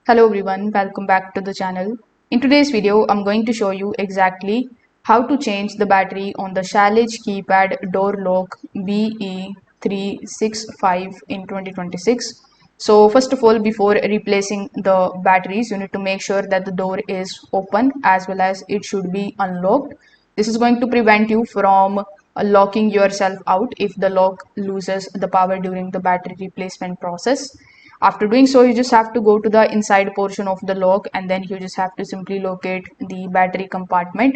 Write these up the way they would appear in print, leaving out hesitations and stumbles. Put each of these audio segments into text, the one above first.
Hello everyone, welcome back to the channel. In today's video, I'm going to show you exactly how to change the battery on the Schlage Keypad door lock BE365 in 2026. So first of all, before replacing the batteries, you need to make sure that the door is open as well as it should be unlocked. This is going to prevent you from locking yourself out if the lock loses the power during the battery replacement process. After doing so, you just have to go to the inside portion of the lock and then you just have to simply locate the battery compartment.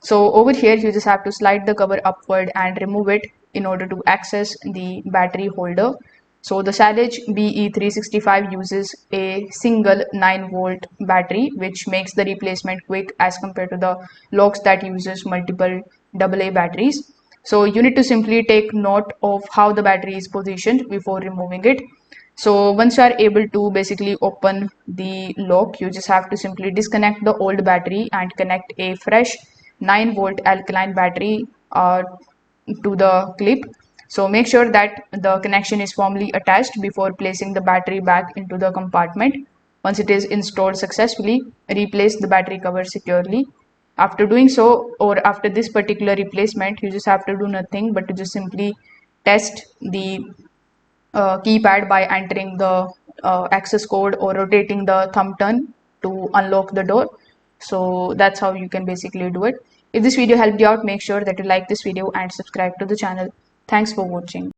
So over here, you just have to slide the cover upward and remove it in order to access the battery holder. So the Schlage BE365 uses a single 9-volt battery, which makes the replacement quick as compared to the locks that uses multiple AA batteries. So you need to simply take note of how the battery is positioned before removing it. So once you are able to basically open the lock, you just have to simply disconnect the old battery and connect a fresh 9-volt alkaline battery to the clip. So make sure that the connection is firmly attached before placing the battery back into the compartment. Once it is installed successfully, replace the battery cover securely. After doing so, or after this particular replacement, you just have to do nothing but to just simply test the keypad by entering the access code or rotating the thumb turn to unlock the door. So that's how you can basically do it. If this video helped you out, make sure that you like this video and subscribe to the channel. Thanks for watching.